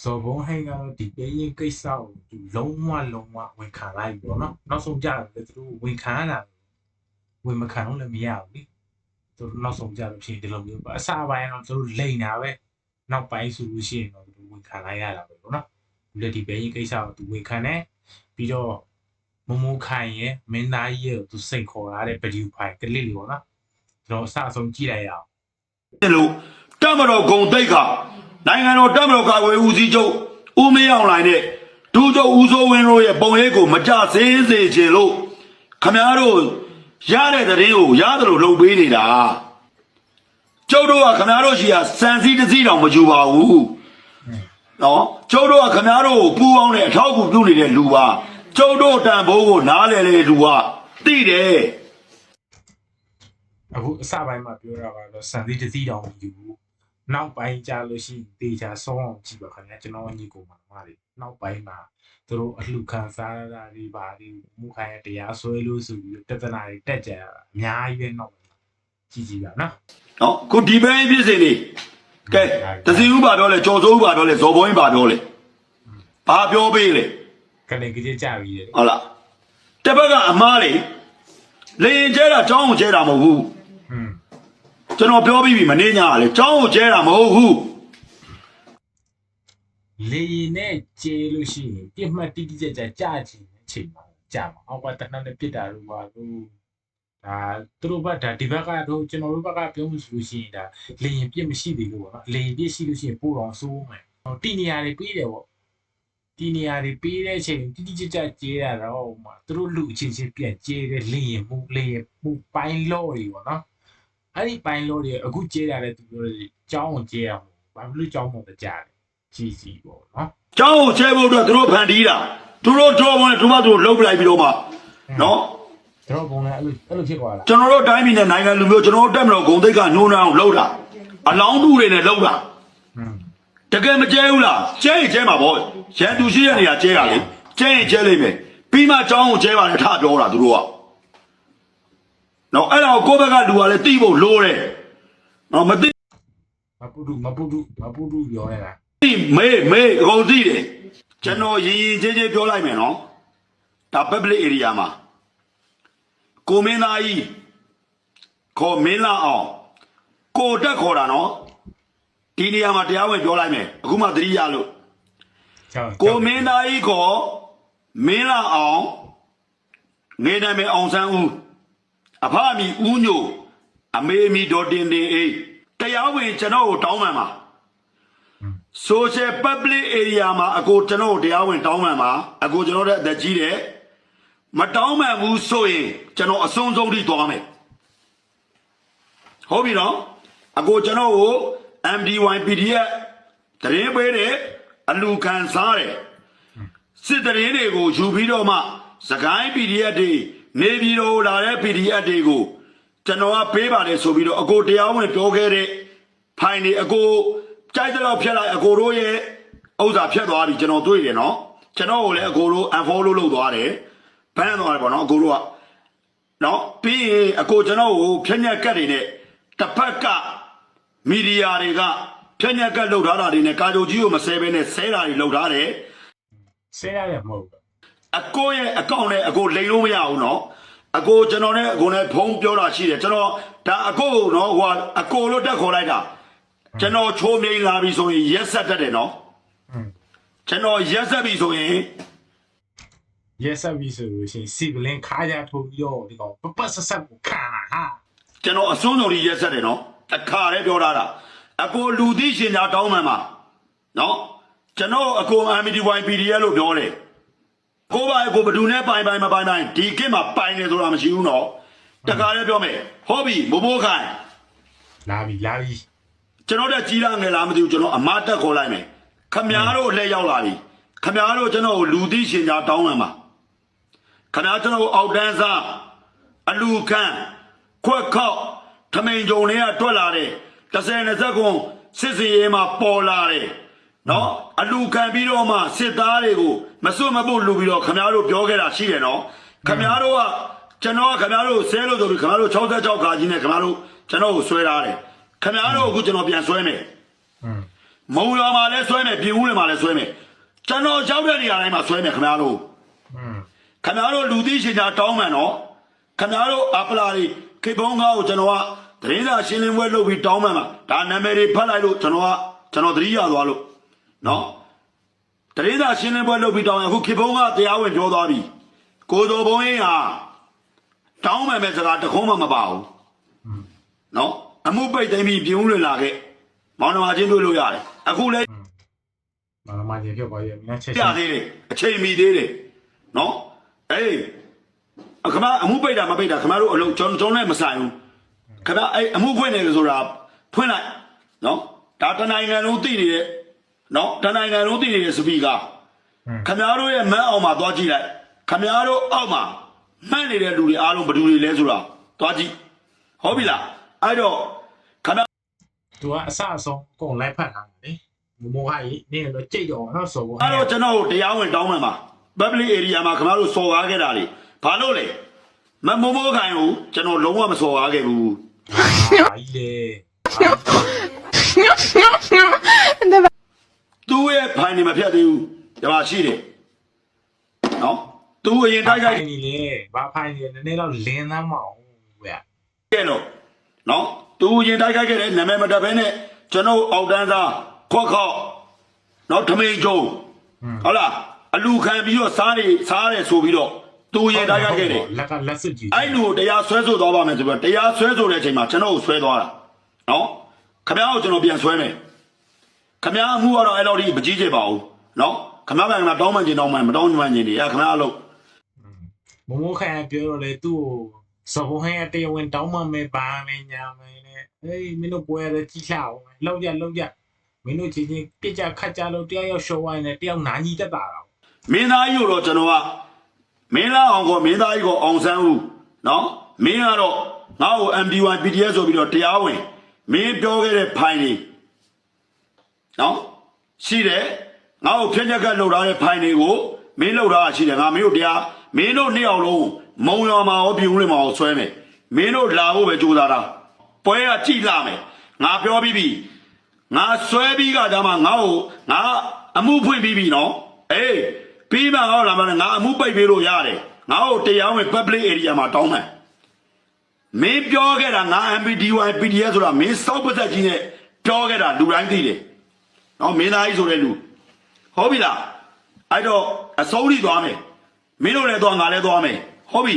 စော်ဘုံဟိန်ကတော့ဒီပေးရင်ကိစ္စကိုသူလုံးဝဝန်ခံလိုက်ပြီပေါ့နော်နောက်ဆုံးကြတယ်သူတို့ဝန်ခံရတာဝန်မခံလို့လည်းမရဘူးလေသူတို့နောက်ဆုံးကြလို့ဖြစ်ဒီလိုမျိုးပေါ့အစားပိုင်းတော့သူတို့လိန်တာပဲနောက်ပိုင်းဆိုလို့ရှိရင်တော့သူတို့ဝန်ခံလိုက်ရတာပဲပေါ့နော်ဒီပေးရင်ကိစ္စကိုသူဝန်ခံတယ်ပြီးတော့မမိုးခိုင်ရဲ့မင်းသားကြီးရဲ့သူစိတ်ခေါ်ရတဲ့ဗီဒီယိုဖိုင်ကလစ်လေးပေါ့နော်ကျွန်တော်အစအဆုံးကြည့်လိုက်ရအောင်လို့တမတော်ဂုံတိတ်ခနိုင်ငံတော်တမတော်ကာကွယ်ဦးစီးချုပ်ဦးမင်းအောင်လှိုင်နဲ့ဒုချုပ်ဦးစိုးဝင်းတို့ရဲ့ပုံရိပ်ကိုမကြစေးစေခြင်းလို့ခမားတို့ရတဲ့တရင်ကိုရတယ်လို့လုပ်ပေးနေတာကျုပ်တို့ကခမားတို့ရှိရာစံစည်းတစ်စီးတောင်မယူပါဘူးနော်ကျုပ်တို့ကခမားတို့ကိုပူအောင်နဲ့အထောက်အကူပြုနေတဲ့လူပါကျုပ်တို့တန်ဖိုးကိုနားလဲလေလူကသိတယ်အခုအစပိုင်းမှာပြောတာကတော့စံစည်းတစ်စီးတောင်မယူဘူးနောက်ပိုင်းကြလို့ရှိရင်တေချာဆောင်းအောင်ကြည့်ပါခင်ဗျာကျွန်တော်ညီကိုမှာတွေနောက်ပိုင်းမှာသူတို့အလှခံစားရတာတွေပါဒီမူခိုင်ရတရားဆွဲလို့ဆိုပြီးတသနာတွေတက်ကြရတာအများကြီးပဲနောက်ကြည့်ပါနော်ခုဒီဘန်းဖြစ်စေနေကဲတစီဦးပါတော့လေကြော်စိုးဦးပါတော့လေဇော်ဘုံကြီးပါတော့လေဘာပြောပေးလေကနေကြကြပြီလေဟုတ်လားတပတ်ကအမားလေလေရင်ကျဲတာចောင်းကိုကျဲတာမဟုတ်ဘူးကျွန်တော်ပြောပြီးပြီမနေညာလေចောင်းကိုကျဲတာမဟုတ်ဘူးလေနဲ့ကျဲလို့ရှိရင်ပြစ်မှတ်တိတိကျကျကြာချင်တဲ့အချိန်မှာကြာမှာအောက်ကတနက်နဲ့ပြစ်တာလို့ပါလို့ဒါသူတို့ဘက်ဒါဒီဘက်ကတော့ကျွန်တော်တို့ဘက်ကပြောမှုဆိုလို့ရှိရင်ဒါလေရင်ပြစ်မရှိသေးလို့ပေါ့နော်လေရင်ပြစ်ရှိလို့ရှိရင်ပို့တော်ဆိုးမယ်တီနေရာတွေပေးတယ်ပေါ့တီနေရာတွေပေးတဲ့အချိန်တိတိကျကျကျဲတာတော့ဟိုမှာသူတို့လူအချင်းချင်းပြန်ကျဲတဲ့လေရင်မှုပိုင်းလော့တွေပေါ့နော်အဲ့ဒီပိုင်းလို့တွေအခုကျဲတာလေသူပြောတယ်ကြောင်းကိုကျဲအောင်ဘာလို့ကြောင်းမို့တကြတယ်ကြီးစီပေါ့နော်ကြောင်းကိုကျဲဖို့အတွက်သူတို့ဖန်တီးတာသူတို့တော့ဘုံနဲ့သူမသူလှုပ်ပလိုက်ပြီးတော့မှနော်ကျွန်တော်ဘုံနဲ့အဲ့လိုဖြစ်သွားလားကျွန်တော်တို့တိုင်းပြည်နဲ့နိုင်ငံလူမျိုးကျွန်တော်တို့တက်မလို့ဂုံတိတ်ကနှိုးနှောင်းလှုပ်တာအလောင်းတူတွေနဲ့လှုပ်တာတကယ်မကျဲဘူးလားကျဲရင်ကျဲမှာပေါ့ရန်သူရှိတဲ့နေရာကျဲတာလေကျဲရင်ကျဲလိမ့်မယ်ပြီးမှကြောင်းကိုကျဲပါလေထပြောတာသူတို့ကနော်အဲ့ဒါကိုဘက်ကလူကလည်းတိဖို့လိုတယ်နော်မသိမပူတူပြောနေတာတိမေအကုန်သိတယ်ကျွန်တော်ရင်ချင်းပြောလိုက်မယ်နော်ဒါ public area မှာကိုမင်းသားကြီးခေါ်မင်းလာအောင်ကိုတက်ခေါ်တာနော်ဒီနေရာမှာတရားဝင်ပြောလိုက်မယ်အခုမှသတိရလို့ကိုမင်းသားကြီးခေါ်မင်းလာအောင်နေနာမည်အောင်ဆန်းဦးအဖအမီဦးညိုအမေအမီဒေါ်တင်အေးတရားဝင်ကျွန်တော်ကိုတောင်းပန်ပါ social public area မှာအကိုကျွန်တော်တရားဝင်တောင်းပန်ပါအကိုကျွန်တော်တဲ့အသက်ကြီးတယ်မတောင်းပန်ဘူးဆိုရင်ကျွန်တော်အဆုံးဆုံးထိသွားမယ်ဟုတ်ပြီနော်အကိုကျွန်တော်ကို MDY PDF တရင်ပေးတယ်အလူခံစားတယ်စစ်တရင်တွေကိုယူပြီးတော့မှစကိုင်း PDF တွေနေပြည်တော်လာတဲ့ PDF တွေကိုကျွန်တော်ကပေးပါတယ်ဆိုပြီးတော့အကိုတရားဝင်ပြောခဲ့တဲ့ဖိုင်တွေအကိုကြိုက်တဲ့လောက်ဖြတ်လိုက်အကိုတို့ရဲ့ဥစ္စာဖြတ်သွားပြီကျွန်တော်တွေ့တယ်နော်ကျွန်တော်ကိုလည်းအကိုတို့ unfollow လုပ်သွားတယ်ဘန်းသွားတယ်ပေါ့နော်အကိုတို့ကနော်ပြီးရင်အကိုကျွန်တော်ကိုဖြတ်ညက်ကတ်တွေနဲ့တစ်ဖက်ကမီဒီယာတွေကဖြတ်ညက်ကတ်လုပ်ထားတာတွေနဲ့ကာကြိုကြီးကိုမဆဲဘဲနဲ့ဆဲတာတွေလုပ်ထားတယ်ဆဲရတယ်မဟုတ်ဘူးအကိုရဲ့အကောင့်နဲ့အကိုလိမ်လို့မရဘူးနော်အကိုကျွန်တော်နဲ့အကိုနဲ့ဖုန်းပြောတာရှိတယ်ကျွန်တော်ဒါအကိုနော်ဟိုအကိုလို့တက်ခေါ်လိုက်တာကျွန်တော်ချိုးမြိန်လာပြီဆိုရင်ရက်ဆက်တတ်တယ်နော်ကျွန်တော်ရက်ဆက်ပြီဆိုရင်ရက်ဆက်ပြီဆိုရင်စီကလင်းခါရထိုးပြီးတော့ဒီကောင်ပပတ်ဆက်ကိုခါဟာကျွန်တော်အစွန်းဆုံးကြီးရက်ဆက်တယ်နော်အခါလည်းပြောထားတာအကိုလူသိရှင်ညာတောင်းမှန်ပါနော်ကျွန်တော်အကို MDY PDF လို့ပြောတယ်ကိုပါကိုဘဒူနဲ့ပိုင်မပိုင်ဒီကိမှာပိုင်နေဆိုတာမရှိဘူးနော်တခါလည်းပြောမယ်ဟောပြီမိုးခိုင်လာပြီကျွန်တော်တက်ကြီးလာငယ်လားမသိဘူးကျွန်တော်အမတက်ခေါ်လိုက်မယ်ခမားတို့လက်ရောက်လာပြီခမားတို့ကျွန်တော်ကိုလူသိရှင်ကြားတောင်းမှန်ပါ ခင်ဗျားကျွန်တော်အောက်တန်းစားအလူခန့်ခွက်ခောက်ထမိန်ကြုံတွေကတွက်လာတယ်30-20ခွန်စစ်စီရဲမှာပေါ်လာတယ်နော်အလူခံပြီးတော့မှစစ်သားတွေကိုမစွတ်မပုတ်လူပြီးတော့ခင်ဗျားတို့ပြောခဲ့တာရှိတယ်နော်ခင်ဗျားတို့ကကျွန်တော်ကခင်ဗျားတို့ဆဲလို့ဆိုပြီးခင်ဗျားတို့66ခါကြီးနဲ့ခင်ဗျားတို့ကျွန်တော်ကိုဆွဲထားတယ်ခင်ဗျားတို့အခုကျွန်တော်ပြန်ဆွဲမယ်မုံရွာမှာလည်းဆွဲမယ်ပြင်ဦးလွင်မှာလည်းဆွဲမယ်ကျွန်တော်ကြောက်တဲ့နေရာတိုင်းမှာဆွဲမယ်ခင်ဗျားတို့ခင်ဗျားတို့လူသိရှင်ကြားတောင်းမှန်နော်ခင်ဗျားတို့အပလာတွေခေဘုံကားကိုကျွန်တော်ကတရင်စာရှင်းလင်းပွဲလုပ်ပြီးတောင်းမှန်မှာဒါနာမည်တွေဖတ်လိုက်လို့ကျွန်တော်သတိရသွားလို့နော်တရင်စာရှင်းလင်းပွဲလုပ်ပြီးတောင်းရင်အခုခေဘုံကတရားဝင်ပြောသွားပြီကိုတော်ဘုံရင်ဟာတောင်းမှန်မဲ့စကားတခုံးမှမပါဘူးနော်အမှုပိတ်သိမ်းပြီးပြင်ဦးလွင်လာခဲ့မောင်နှမချင်းတွေ့လို့ရတယ်အခုလဲမောင်နှမချင်းဖြစ်သွားပြီမင်းချက်ပြသေးတယ်အချိန်မီသေးတယ်နော်အေးခမအမှုပိတ်တာမပိတ်တာခမတို့အလုံးကျွန်တော်နဲ့မဆိုင်ဘူးခမအဲ့အမှုဖွင့်နေတယ်ဆိုတာဖွင့်လိုက်နော်ဒါတနိုင်ငံလုံးသိနေတဲ့နော်တနိုင်ငံလုံးသိနေတဲ့စပီကာခမတို့ရဲ့မန်းအောင်မှာသွားကြည့်လိုက်ခမတို့အောက်မှာမှန်းနေတဲ့လူတွေအားလုံးဘယ်သူတွေလဲဆိုတာသွားကြည့်ဟုတ်ပြီလားအဲ့တော့ခမသူကအဆအဆုံးကုန်လိုက်ဖတ်ထားတယ်လေမိုးဟိုင်းနေတော့ကြိတ်တော့တော့ဆိုဘူးအဲ့တော့ကျွန်တော်တရားဝင်တောင်းမှန်ပါ public area မှာခမတို့စော်ကားခဲ့တာလေဘာလို့လဲမမိုးမိုးခိုင်ကိုကျွန်တော်လုံးဝမစော်ကားခဲ့ဘူးဟာကြီးလေသူ့ရဲ့ဖိုင်နေမဖြတ်သေးဘူးဒီမှာရှိတယ်နော်သူအရင်တိုက်ခိုက်နေလေဘာဖိုင်နေနည်းနည်းတော့လင်းသားမအောင်ဗျာကဲလို့နော်သူအရင်တိုက်ခိုက်ခဲ့တဲ့နာမည်မတက်ဘဲနဲ့ကျွန်တော်အောက်တန်းသားခွက်ခောက်နော်ထမိန်ကျုံဟုတ်လားအလူခံပြီးတော့စားတယ်ဆိုပြီးတော့သူရင်တိုက်ခိုက်ခဲ့တယ်လက်ကလက်စစ်ကြီးအဲ့လူကိုတရားဆွဲဆိုသွားပါမယ်ဆိုပြီးတရားဆွဲဆိုတဲ့အချိန်မှာကျွန်တော်ကိုဆွဲသွားတာနော်ခမ ्या ကိုကျွန်တော်ပြန်ဆွဲမယ်ခမ ्या အမှုကတော့အဲ့လောက်ကြီးမကြီးကျယ်ပါဘူးနော်ခမ ्या ကတောင်းမှန်ကျင်တောင်းမှန်မတောင်းမှန်ကျင်နေခမ ्या အလုပ်မိုးခိုင်ပြောတော့လေသူ့ကိုစော်ဘုံဟဲတရားဝင်တောင်းမှမယ်ပါမယ်ညာမယ်နဲ့အေးမင်းတို့ပွဲရကြီးချအောင်လောက်ရမင်းတို့ချင်းပြစ်ကြခတ်ကြလို့တယောက်ရောက်ရှော့ဝိုင်းနဲ့တယောက်နာညီတက်တာတော့မင်းသားကြီးကိုတော့ကျွန်တော်ကမင်းလာအောင်ကိုမင်းသားကြီးကိုအောင်ဆန်းဦးနော်မင်းကတော့ငါ့ကို MD1 PDF ဆိုပြီးတော့တရားဝင်မင်းပြောခဲ့တဲ့ဖိုင်တွေနော်ရှိတယ်ငါ့ကိုဖြည့်ချက်ကလှုပ်ထားတဲ့ဖိုင်တွေကိုမင်းလှုပ်ထားတာရှိတယ်ငါမင်းတို့တရားမင်းတို့နှစ်ယောက်လုံးမုံရွာမှာရောပြည်ဦးလွင်မှာရောဆွဲမယ်မင်းတို့လာဖို့ပဲကြိုးစားတာပွဲကကြည့်လာမယ်ငါပြောပြီးပြီငါဆွဲပြီးကကြမှာငါ့ကိုငါအမှုဖွင့်ပြီးပြီနော်အေးပြီးမှဟောလာမှငါအမှုပိတ်ပေးလို့ရတယ်ငါ့ကိုတရားဝင် public area မှာတောင်းမယ်မင်းပြောခဲ့တာငါ MPD1 PDF ဆိုတာမင်းစောက်ပတ်သက်ကြီးနဲ့ပြောခဲ့တာလူတိုင်းသိတယ်နော်မင်းသားကြီးဆိုတဲ့လူဟုတ်ပြီလားအဲ့တော့အစိုးရသွားမယ်မင်းတို့လည်းသွားငါလည်းသွားမယ်ဟုတ်ပြီ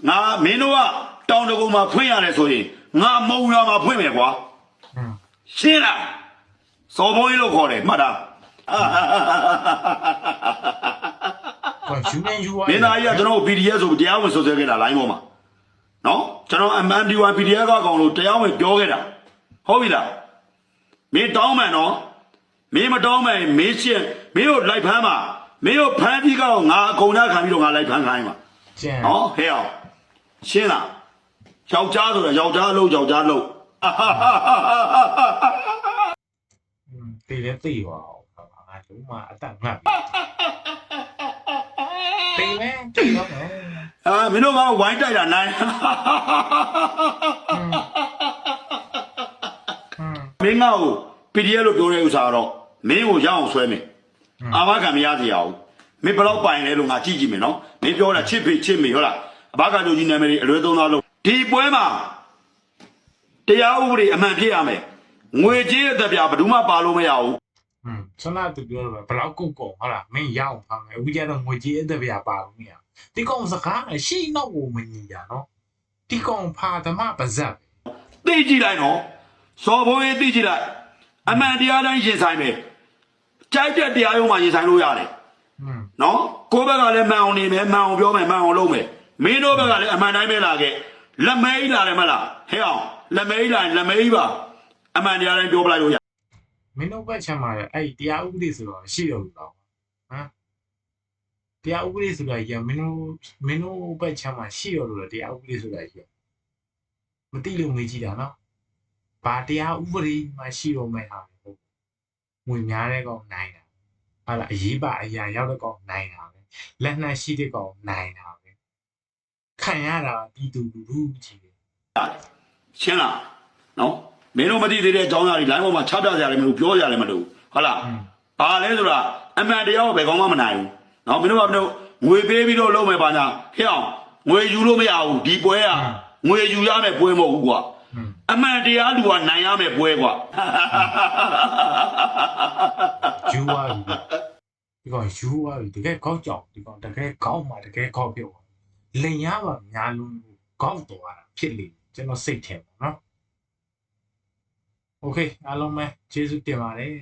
ငါမင်းတို့ကတောင်တကုံမှာဖွင့်ရတယ်ဆိုရင်ငါမုံရွာမှာဖွင့်မယ်ကွာရှင်းလားစော်ဘုံကြီးလို့ခေါ်တယ်မှတ်တာမင်းသားကြီးကကျွန်တော် PDF ဆိုတရားဝင်ဆွဆွဲခဲ့တာ line ပေါ်မှာနော်ကျွန်တော် MD1 PDF ကကောင်လို့တရားဝင်ပြောခဲ့တာဟုတ်ပြီလားမင်းတောင်းမှန်နော်မင်းမတောင်းမှန်မင်းရှင်းမင်းတို့လိုက်ဖမ်းပါမင်းတို့ဖမ်းပြီးကတော့ငါအကုန်ရခံပြီးတော့ငါလိုက်ဖမ်းခိုင်းပါနော်ဟဲ့အောင်ရှင်းလားယောက်ျားဆိုတာယောက်ျားလို့ယောက်ျားလို့တည်လည်းတည်ပါအောင်ငါလုံးဝအတက်ငတ်တည်မယ်တည်တော့မင်းတို့ကဝိုင်းတိုက်တာနိုင်မင်းက PDF လို့ပြောတဲ့ဥစ္စာတော့မင်းကိုရအောင်ဆွဲမယ်အာမခံမရစေရအောင်မင်းဘယ်တော့ပိုင်လဲလို့ငါကြည့်ကြည့်မယ်နော်မင်းပြောတာချစ်ဖေချစ်မေဟုတ်လားအဘကတို့ကြီးနာမည်အလွဲသုံးသားလို့ဒီပွဲမှာတရားဥပဒေအမှန်ဖြစ်ရမယ်ငွေကြေးအသက်ပြဘယ်သူမှပါလို့မရဘူးဆွမ်းနာသူပြောတော့ဘလောက်ကုန်ဟုတ်လားမင်းရအောင်ဖမ်းမယ်အခုကျတော့ငွေကြေးအသက်ပြပါလို့မရဒီကောင်စကားရှေ့နောက်ကိုမညီတာနော်ဒီကောင်ဖာဓမ္မပါဇက်သိကြည့်လိုက်နော်စော်ဘုံရေးသိကြည့်လိုက်အမှန်တရားတိုင်းရင်ဆိုင်မယ်ကြိုက်တဲ့တရားရုံးမှာရင်ဆိုင်လို့ရတယ်နော်ကိုယ့်ဘက်ကလည်းမှန်အောင်နေမယ်မှန်အောင်ပြောမယ်မှန်အောင်လုပ်မယ်မင်းတို့ဘက်ကလည်းအမှန်တိုင်းပဲလာခဲ့လက်မဲကြီးလာတယ်မလားဟဲ့အောင်လက်မဲကြီးလာရင်လက်မဲကြီးပါအမှန်တရားတိုင်းပြောပလိုက်လို့ရမင်းတို့ဘက်ချမ်းမှာအဲ့တရားဥပဒေဆိုတော့ရှိတော့ဘူးတော့ဟမ်ဒီ တရားဥပဒေဆိုတာကြီးကမင်းတို့ဘက်ချမ်းမှာရှိရလို့တရားဥပဒေဆိုတာကြီးမသိလို့မေးကြည့်တာနော်ဘာတရားဥပဒေမှာရှိတော့မဲ့ဟာဟုတ်ငွေများတဲ့ကောင်နိုင်တာဟာလားအရေးပါအရာရောက်တဲ့ကောင်နိုင်တာပဲလက်နှက်ရှိတဲ့ကောင်နိုင်တာပဲခံရတာပြည်သူလူထုကြီးပဲ ရှင်းလားနော်မင်းတို့မသိသေးတဲ့အကြောင်းအရာတွေ line ပေါ်မှာချပြကြရတယ်မလို့ပြောကြရတယ်မလို့ဟုတ်လားဘာလဲဆိုတာအမှန်တရားကိုဘယ်ကောင်းမှမနိုင်ဘူးနော်မင်းတို့ကမင်းတို့ငွေပေးပြီးတော့လုံးမယ်ပါညာဟဲ့အောင်ငွေယူလို့မရဘူးဒီပွဲကငွေယူရမယ်ပွဲမဟုတ်ဘူးကွာအမှန်တရားလူကနိုင်ရမယ်ပွဲကွာ ယူပါပြီဒီကောင်ယူပါပြီတကယ်ကောက်ကြောင်ဒီကောင်တကယ်ကောက်မှာတကယ်ကောက်ပြုတ်လိန်ရပါများလုံးကောက်တော်တာဖြစ်လေကျွန်တော်စိတ်ထဲပါနော်โอเคအားလုံးပဲကျေးဇူးတင်ပါတယ်